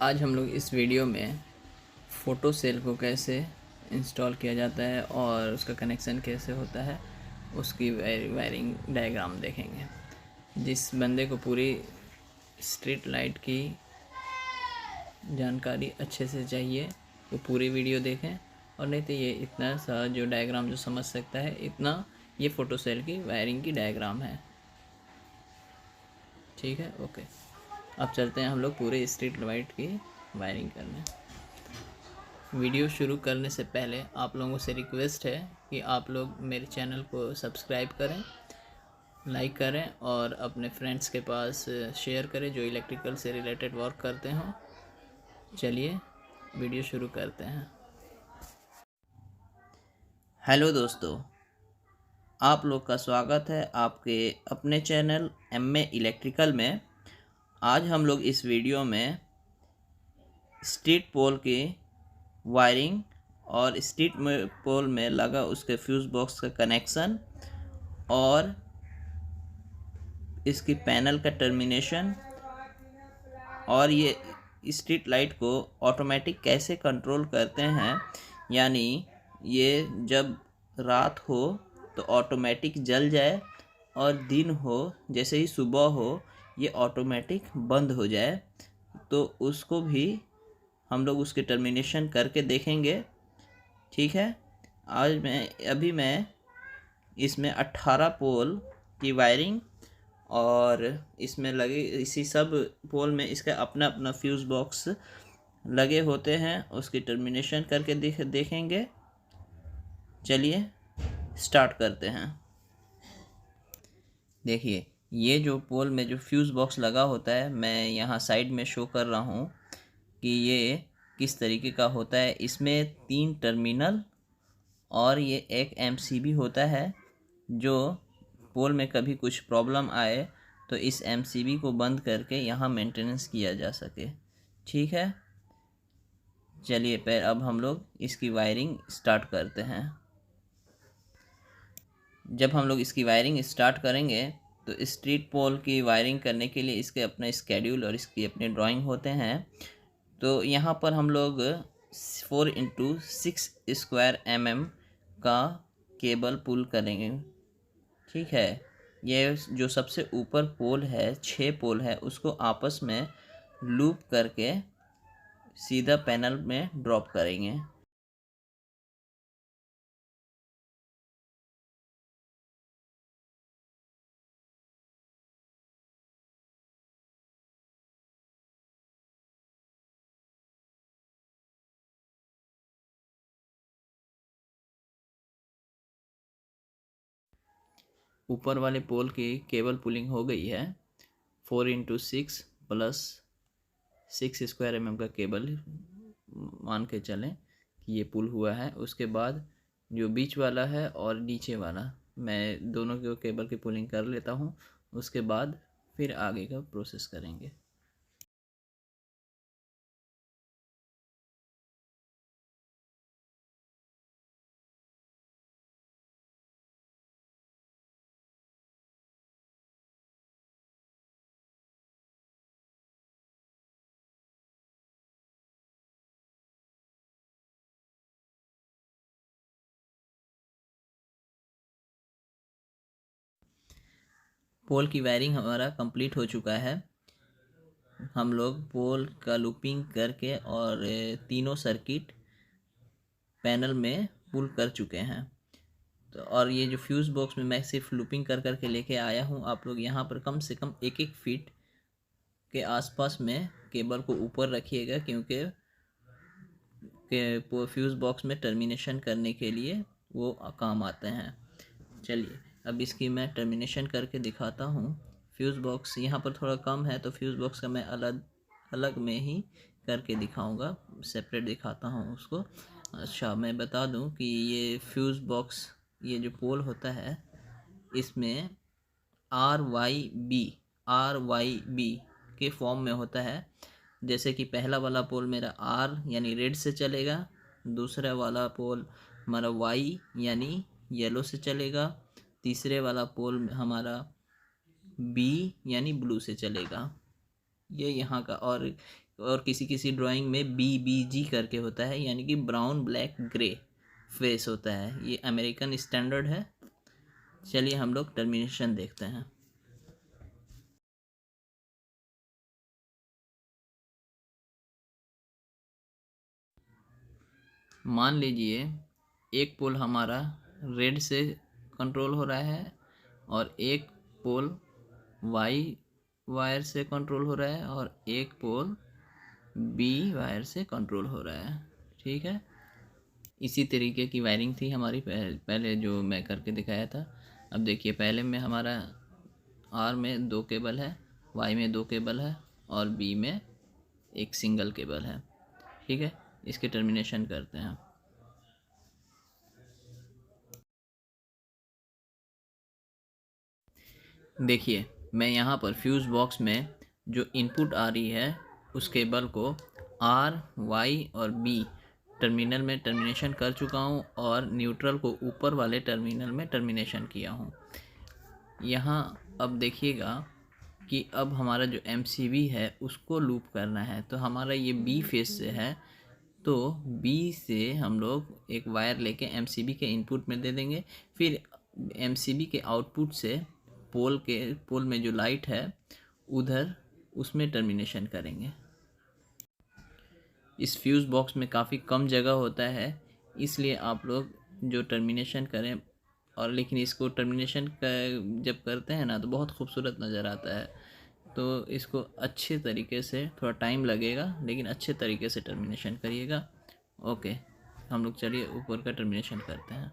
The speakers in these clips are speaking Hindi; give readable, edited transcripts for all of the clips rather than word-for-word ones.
आज हम लोग इस वीडियो में फ़ोटो सेल को कैसे इंस्टॉल किया जाता है और उसका कनेक्शन कैसे होता है उसकी वायरिंग डायग्राम देखेंगे। जिस बंदे को पूरी स्ट्रीट लाइट की जानकारी अच्छे से चाहिए वो पूरी वीडियो देखें, और नहीं तो ये इतना सा जो डायग्राम जो समझ सकता है इतना ये फ़ोटो सेल की वायरिंग की डायग्राम है। ठीक है, ओके। अब चलते हैं हम लोग पूरे स्ट्रीट लाइट की वायरिंग करने। वीडियो शुरू करने से पहले आप लोगों से रिक्वेस्ट है कि आप लोग मेरे चैनल को सब्सक्राइब करें, लाइक करें और अपने फ्रेंड्स के पास शेयर करें जो इलेक्ट्रिकल से रिलेटेड वर्क करते हों। चलिए वीडियो शुरू करते हैं। हेलो दोस्तों, आप लोग का स्वागत है आपके अपने चैनल एमए इलेक्ट्रिकल में। आज हम लोग इस वीडियो में स्ट्रीट पोल की वायरिंग और स्ट्रीट पोल में लगा उसके फ्यूज़ बॉक्स का कनेक्शन और इसकी पैनल का टर्मिनेशन और ये स्ट्रीट लाइट को ऑटोमेटिक कैसे कंट्रोल करते हैं, यानी ये जब रात हो तो ऑटोमेटिक जल जाए और दिन हो जैसे ही सुबह हो ये ऑटोमेटिक बंद हो जाए, तो उसको भी हम लोग उसके टर्मिनेशन करके देखेंगे। ठीक है, अभी मैं इसमें 18 पोल की वायरिंग और इसमें लगे इसी सब पोल में इसका अपना अपना फ्यूज़ बॉक्स लगे होते हैं, उसकी टर्मिनेशन करके देखेंगे। चलिए स्टार्ट करते हैं। देखिए ये जो पोल में जो फ्यूज़ बॉक्स लगा होता है मैं यहाँ साइड में शो कर रहा हूँ कि ये किस तरीके का होता है। इसमें 3 टर्मिनल और ये एक एमसीबी होता है, जो पोल में कभी कुछ प्रॉब्लम आए तो इस एमसीबी को बंद करके यहाँ मेंटेनेंस किया जा सके। ठीक है, चलिए फिर अब हम लोग इसकी वायरिंग स्टार्ट करते हैं। जब हम लोग इसकी वायरिंग स्टार्ट करेंगे तो स्ट्रीट पोल की वायरिंग करने के लिए इसके अपना स्केड्यूल और इसकी अपनी ड्राइंग होते हैं। तो यहाँ पर हम लोग 4x6 स्क्वायर mm का केबल पुल करेंगे। ठीक है, ये जो सबसे ऊपर पोल है 6 पोल है उसको आपस में लूप करके सीधा पैनल में ड्रॉप करेंगे। ऊपर वाले पोल की केबल पुलिंग हो गई है। 4x6 प्लस 6 स्क्वायर mm का केबल मान के चलें कि ये पुल हुआ है। उसके बाद जो बीच वाला है और नीचे वाला मैं दोनों के केबल की पुलिंग कर लेता हूँ, उसके बाद फिर आगे का प्रोसेस करेंगे। पोल की वायरिंग हमारा कंप्लीट हो चुका है। हम लोग पोल का लूपिंग करके और तीनों सर्किट पैनल में पुल कर चुके हैं। तो और ये जो फ्यूज़ बॉक्स में मैं सिर्फ लूपिंग कर करके लेके आया हूँ। आप लोग यहाँ पर कम से कम 1-1 फीट के आसपास में केबल को ऊपर रखिएगा, क्योंकि फ्यूज़ बॉक्स में टर्मिनेशन करने के लिए वो काम आते हैं। चलिए अब इसकी मैं टर्मिनेशन करके दिखाता हूँ। फ्यूज़ बॉक्स यहाँ पर थोड़ा कम है तो फ्यूज़ बॉक्स का मैं अलग अलग में ही करके दिखाऊंगा, सेपरेट दिखाता हूँ उसको। अच्छा, मैं बता दूँ कि ये फ्यूज़ बॉक्स ये जो पोल होता है इसमें RYB के फॉर्म में होता है। जैसे कि पहला वाला पोल मेरा R यानी रेड से चलेगा, दूसरा वाला पोल हमारा Y यानी येलो से चलेगा, तीसरे वाला पोल हमारा B यानी ब्लू से चलेगा। ये यहाँ का, और और किसी किसी ड्राइंग में BBG करके होता है, यानी कि ब्राउन ब्लैक ग्रे फेस होता है। ये अमेरिकन स्टैंडर्ड है। चलिए हम लोग टर्मिनेशन देखते हैं। मान लीजिए एक पोल हमारा रेड से कंट्रोल हो रहा है और एक पोल वाई वायर से कंट्रोल हो रहा है और एक पोल बी वायर से कंट्रोल हो रहा है। ठीक है, इसी तरीके की वायरिंग थी हमारी पहले जो मैं करके दिखाया था। अब देखिए पहले में हमारा आर में 2 केबल है, वाई में 2 केबल है और बी में एक सिंगल केबल है। ठीक है, इसके टर्मिनेशन करते हैं। देखिए मैं यहाँ पर फ्यूज़ बॉक्स में जो इनपुट आ रही है उस केबल को आर वाई और बी टर्मिनल में टर्मिनेशन कर चुका हूँ और न्यूट्रल को ऊपर वाले टर्मिनल में टर्मिनेशन किया हूँ। यहाँ अब देखिएगा कि अब हमारा जो MCB है उसको लूप करना है, तो हमारा ये बी फेस से है, तो बी से हम लोग एक वायर लेके MCB के इनपुट में दे देंगे। फिर MCB के आउटपुट से पोल में जो लाइट है उधर उसमें टर्मिनेशन करेंगे। इस फ्यूज़ बॉक्स में काफ़ी कम जगह होता है, इसलिए आप लोग जो टर्मिनेशन करें, और लेकिन इसको टर्मिनेशन जब करते हैं ना तो बहुत खूबसूरत नज़र आता है। तो इसको अच्छे तरीके से, थोड़ा टाइम लगेगा लेकिन अच्छे तरीके से टर्मिनेशन करिएगा। ओके, हम लोग चलिए ऊपर का टर्मिनेशन करते हैं।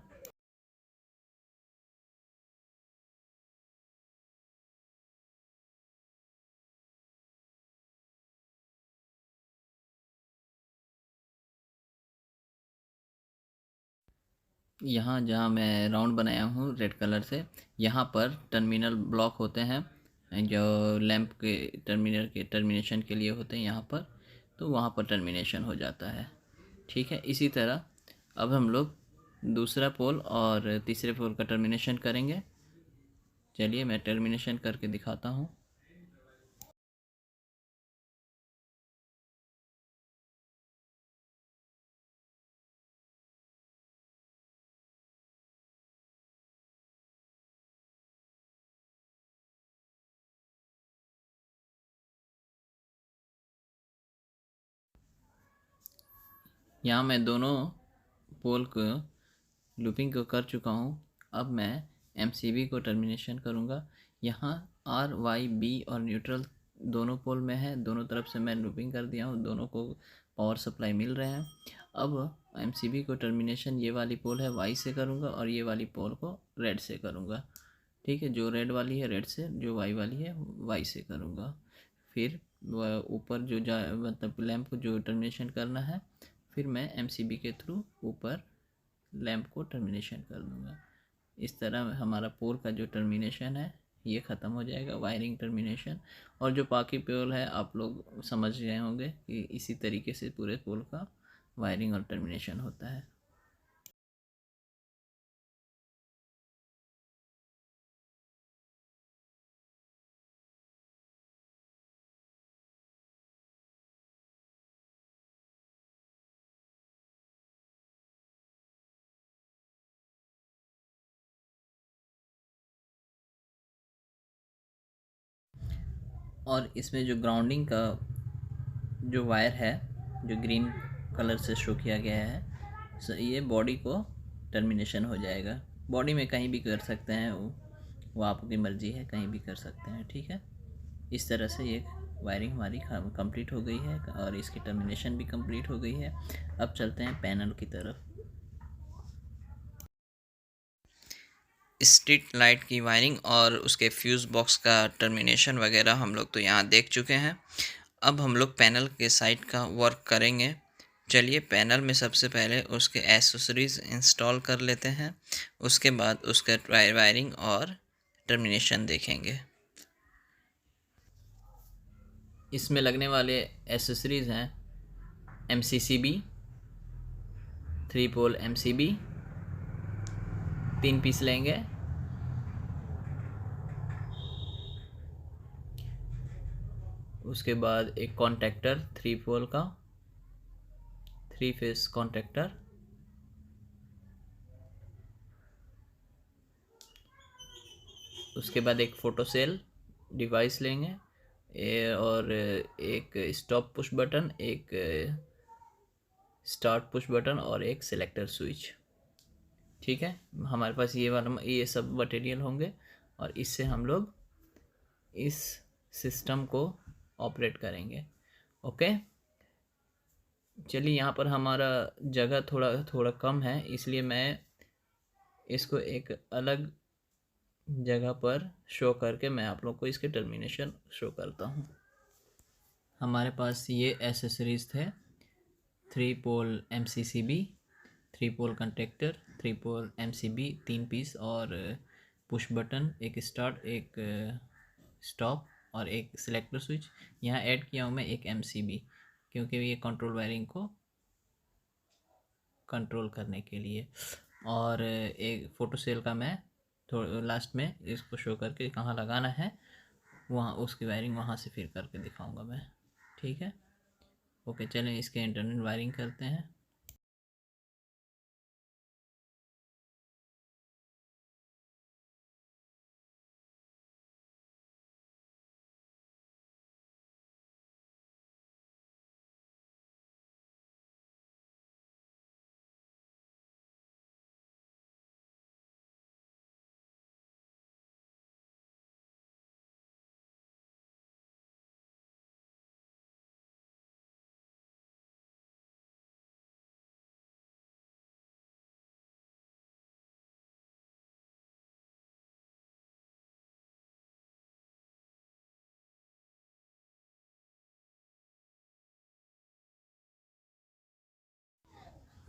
यहाँ जहाँ मैं राउंड बनाया हूँ रेड कलर से, यहाँ पर टर्मिनल ब्लॉक होते हैं जो लैंप के टर्मिनेशन के लिए होते हैं यहाँ पर, तो वहाँ पर टर्मिनेशन हो जाता है। ठीक है, इसी तरह अब हम लोग दूसरा पोल और तीसरे पोल का टर्मिनेशन करेंगे। चलिए मैं टर्मिनेशन करके दिखाता हूँ। यहाँ मैं दोनों पोल को लूपिंग को कर चुका हूँ। अब मैं MCB को टर्मिनेशन करूँगा। यहाँ RYB और न्यूट्रल दोनों पोल में है, दोनों तरफ से मैं लूपिंग कर दिया हूँ, दोनों को पावर सप्लाई मिल रहे हैं। अब MCB को टर्मिनेशन ये वाली पोल है वाई से करूँगा और ये वाली पोल को रेड से करूँगा। ठीक है, जो रेड वाली है रेड से, जो वाई वाली है वाई से करूँगा। फिर ऊपर जो मतलब लैंप को जो टर्मिनेशन करना है, फिर मैं MCB के थ्रू ऊपर लैंप को टर्मिनेशन कर दूंगा। इस तरह हमारा पोल का जो टर्मिनेशन है ये ख़त्म हो जाएगा, वायरिंग टर्मिनेशन। और जो बाकी पोल है आप लोग समझ गए होंगे कि इसी तरीके से पूरे पोल का वायरिंग और टर्मिनेशन होता है। और इसमें जो ग्राउंडिंग का जो वायर है जो ग्रीन कलर से शो किया गया है, ये बॉडी को टर्मिनेशन हो जाएगा। बॉडी में कहीं भी कर सकते हैं, वो आपकी मर्ज़ी है, कहीं भी कर सकते हैं। ठीक है, इस तरह से ये वायरिंग हमारी कंप्लीट हो गई है और इसकी टर्मिनेशन भी कंप्लीट हो गई है। अब चलते हैं पैनल की तरफ। स्ट्रीट लाइट की वायरिंग और उसके फ्यूज़ बॉक्स का टर्मिनेशन वगैरह हम लोग तो यहाँ देख चुके हैं। अब हम लोग पैनल के साइड का वर्क करेंगे। चलिए पैनल में सबसे पहले उसके एसेसरीज इंस्टॉल कर लेते हैं, उसके बाद उसका वायरिंग और टर्मिनेशन देखेंगे। इसमें लगने वाले एसेसरीज हैं MCCB 3 पोल MCB 3 पीस लेंगे, उसके बाद एक कॉन्टैक्टर 3 पोल का 3 फेस कॉन्टैक्टर, उसके बाद एक फोटो सेल डिवाइस लेंगे और एक स्टॉप पुश बटन, एक स्टार्ट पुश बटन और एक सिलेक्टर स्विच। ठीक है, हमारे पास ये सब मटेरियल होंगे और इससे हम लोग इस सिस्टम को ऑपरेट करेंगे। ओके, चलिए यहाँ पर हमारा जगह थोड़ा थोड़ा कम है, इसलिए मैं इसको एक अलग जगह पर शो करके मैं आप लोग को इसके टर्मिनेशन शो करता हूँ। हमारे पास ये एसेसरीज थे, 3 पोल MCCB, 3 पोल कंटेक्टर, 3 पोल MCB 3 पीस और पुश बटन, एक स्टार्ट, एक स्टॉप और एक सिलेक्टर स्विच। यहाँ ऐड किया हूँ मैं एक MCB क्योंकि ये कंट्रोल वायरिंग को कंट्रोल करने के लिए, और एक फोटो सेल का मैं लास्ट में इसको शो करके कहाँ लगाना है वहाँ उसकी वायरिंग वहाँ से फिर करके दिखाऊंगा मैं। ठीक है, ओके, चलें इसके इंटरनल वायरिंग करते हैं।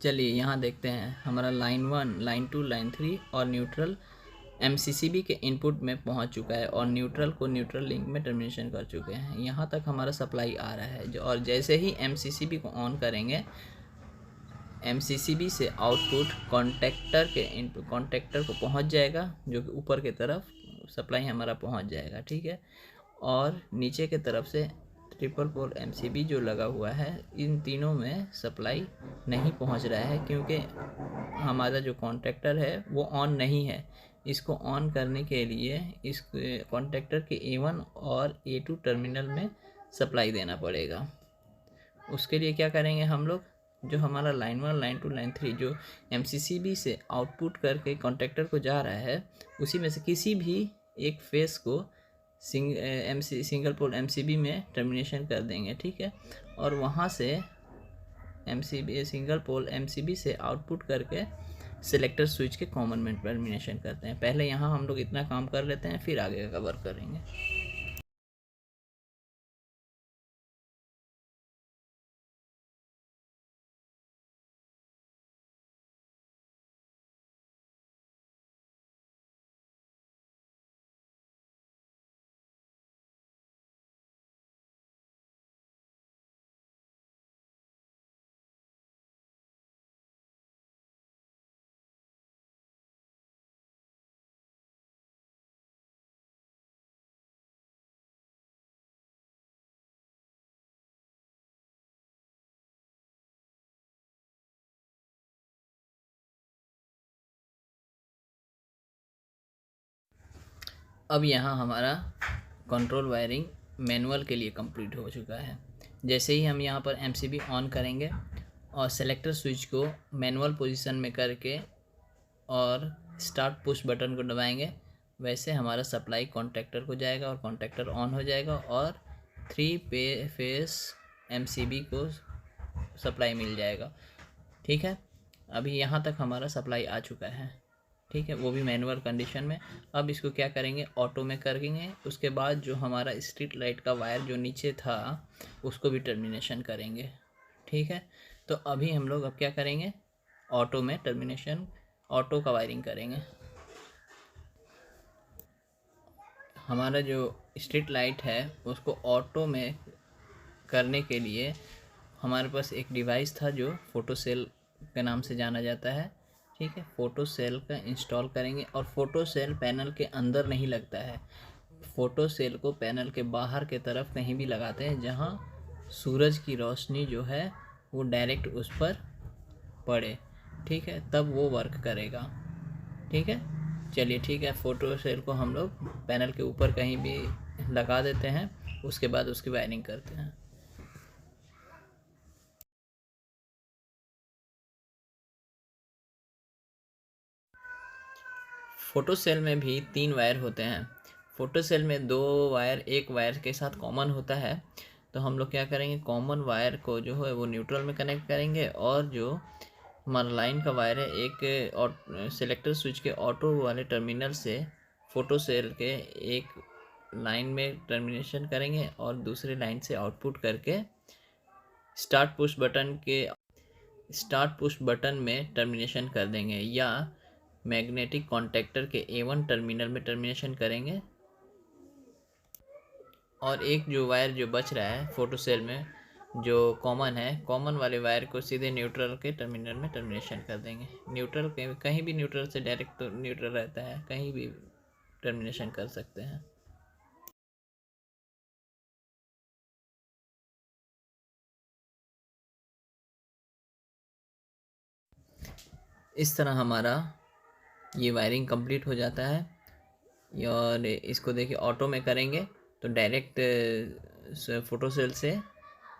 चलिए यहाँ देखते हैं हमारा लाइन 1, लाइन 2, लाइन 3 और न्यूट्रल MCCB के इनपुट में पहुँच चुका है और न्यूट्रल को न्यूट्रल लिंक में टर्मिनेशन कर चुके हैं। यहाँ तक हमारा सप्लाई आ रहा है और जैसे ही MCCB को ऑन करेंगे, MCCB से आउटपुट कॉन्टैक्टर के इनपुट कॉन्टैक्टर को पहुँच जाएगा, जो कि ऊपर की तरफ सप्लाई हमारा पहुँच जाएगा। ठीक है, और नीचे के तरफ से ट्रिपल पोल MCB जो लगा हुआ है, इन तीनों में सप्लाई नहीं पहुंच रहा है क्योंकि हमारा जो कॉन्टैक्टर है वो ऑन नहीं है। इसको ऑन करने के लिए इस कॉन्टैक्टर के A1 और A2 टर्मिनल में सप्लाई देना पड़ेगा। उसके लिए क्या करेंगे हम लोग, जो हमारा लाइन 1, लाइन 2, लाइन 3 जो MCCB से आउटपुट करके कॉन्टैक्टर को जा रहा है, उसी में से किसी भी एक फेस को सिंगल पोल MCB में टर्मिनेशन कर देंगे। ठीक है, और वहाँ से MCB सिंगल पोल MCB से आउटपुट करके सिलेक्टर स्विच के कॉमन में टर्मिनेशन करते हैं। पहले यहाँ हम लोग इतना काम कर लेते हैं, फिर आगे का कवर करेंगे। अब यहाँ हमारा कंट्रोल वायरिंग मैनुअल के लिए कंप्लीट हो चुका है। जैसे ही हम यहाँ पर MCB ऑन करेंगे और सेलेक्टर स्विच को मैनुअल पोजीशन में करके और स्टार्ट पुश बटन को दबाएंगे, वैसे हमारा सप्लाई कॉन्टैक्टर को जाएगा और कॉन्टैक्टर ऑन हो जाएगा और 3 फेस MCB को सप्लाई मिल जाएगा। ठीक है, अभी यहाँ तक हमारा सप्लाई आ चुका है। ठीक है, वो भी मैनुअल कंडीशन में। अब इसको क्या करेंगे, ऑटो में करेंगे। उसके बाद जो हमारा स्ट्रीट लाइट का वायर जो नीचे था उसको भी टर्मिनेशन करेंगे। ठीक है, तो अभी हम लोग अब क्या करेंगे, ऑटो में टर्मिनेशन, ऑटो का वायरिंग करेंगे। हमारा जो स्ट्रीट लाइट है उसको ऑटो में करने के लिए हमारे पास एक डिवाइस था जो फोटो सेल के नाम से जाना जाता है। ठीक है, फ़ोटो सेल का इंस्टॉल करेंगे और फ़ोटो सेल पैनल के अंदर नहीं लगता है। फोटो सेल को पैनल के बाहर के तरफ कहीं भी लगाते हैं जहाँ सूरज की रोशनी जो है वो डायरेक्ट उस पर पड़े, ठीक है, तब वो वर्क करेगा। ठीक है, चलिए ठीक है, फ़ोटो सेल को हम लोग पैनल के ऊपर कहीं भी लगा देते हैं, उसके बाद उसकी वायरिंग करते हैं। फ़ोटो सेल में भी 3 वायर होते हैं। फ़ोटो सेल में 2 वायर एक वायर के साथ कॉमन होता है, तो हम लोग क्या करेंगे, कॉमन वायर को जो है वो न्यूट्रल में कनेक्ट करेंगे, और जो हमारा लाइन का वायर है एक सेलेक्टर स्विच के ऑटो वाले टर्मिनल से फ़ोटो सेल के एक लाइन में टर्मिनेशन करेंगे और दूसरे लाइन से आउटपुट करके स्टार्ट पुश बटन में टर्मिनेशन कर देंगे, या मैग्नेटिक कॉन्टेक्टर के A1 टर्मिनल में टर्मिनेशन करेंगे। और एक जो वायर जो बच रहा है फोटो सेल में जो कॉमन है, कॉमन वाले वायर को सीधे न्यूट्रल के टर्मिनल में टर्मिनेशन कर देंगे। न्यूट्रल के कहीं भी, न्यूट्रल से डायरेक्ट तो न्यूट्रल रहता है, कहीं भी टर्मिनेशन कर सकते हैं। इस तरह हमारा ये वायरिंग कंप्लीट हो जाता है। और इसको देखिए, ऑटो में करेंगे तो डायरेक्ट फोटो सेल से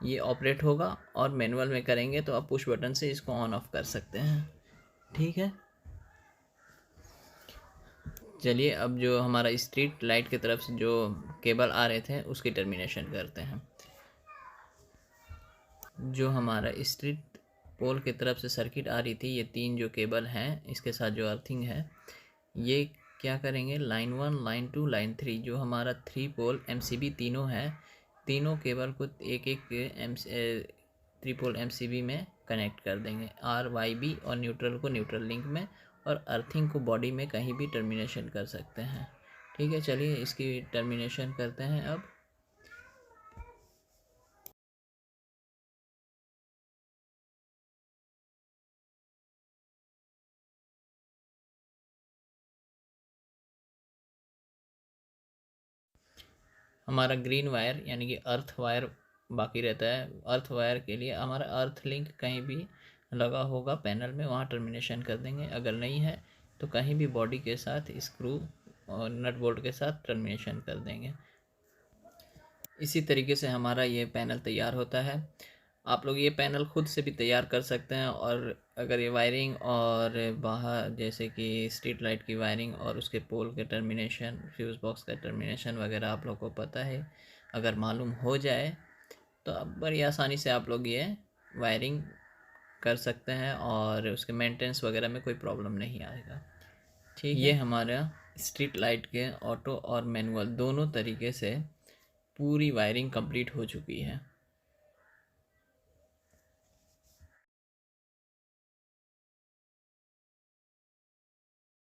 ये ऑपरेट होगा, और मैनुअल में करेंगे तो आप पुश बटन से इसको ऑन ऑफ कर सकते हैं। ठीक है, चलिए अब जो हमारा स्ट्रीट लाइट की तरफ से जो केबल आ रहे थे उसकी टर्मिनेशन करते हैं। जो हमारा स्ट्रीट पोल की तरफ से सर्किट आ रही थी, ये 3 जो केबल हैं इसके साथ जो अर्थिंग है, ये क्या करेंगे, लाइन 1, लाइन 2, लाइन 3, जो हमारा 3 पोल MCB तीनों है, तीनों केबल को एक एक 3 पोल MCB में कनेक्ट कर देंगे, RYB, और न्यूट्रल को न्यूट्रल लिंक में, और अर्थिंग को बॉडी में कहीं भी टर्मिनेशन कर सकते हैं। ठीक है, चलिए इसकी टर्मिनेशन करते हैं अब। हमारा ग्रीन वायर यानी कि अर्थ वायर बाकी रहता है। अर्थ वायर के लिए हमारा अर्थ लिंक कहीं भी लगा होगा पैनल में, वहाँ टर्मिनेशन कर देंगे। अगर नहीं है तो कहीं भी बॉडी के साथ स्क्रू और नट बोल्ट के साथ टर्मिनेशन कर देंगे। इसी तरीके से हमारा ये पैनल तैयार होता है। आप लोग ये पैनल खुद से भी तैयार कर सकते हैं, और अगर ये वायरिंग और बाहर जैसे कि स्ट्रीट लाइट की वायरिंग और उसके पोल के टर्मिनेशन, फ्यूज़ बॉक्स का टर्मिनेशन वगैरह आप लोग को पता है, अगर मालूम हो जाए तो अब बड़ी आसानी से आप लोग ये वायरिंग कर सकते हैं, और उसके मेंटेनेंस वगैरह में कोई प्रॉब्लम नहीं आएगा। ठीक है, ये हमारा स्ट्रीट लाइट के ऑटो और मैनुअल दोनों तरीके से पूरी वायरिंग कंप्लीट हो चुकी है।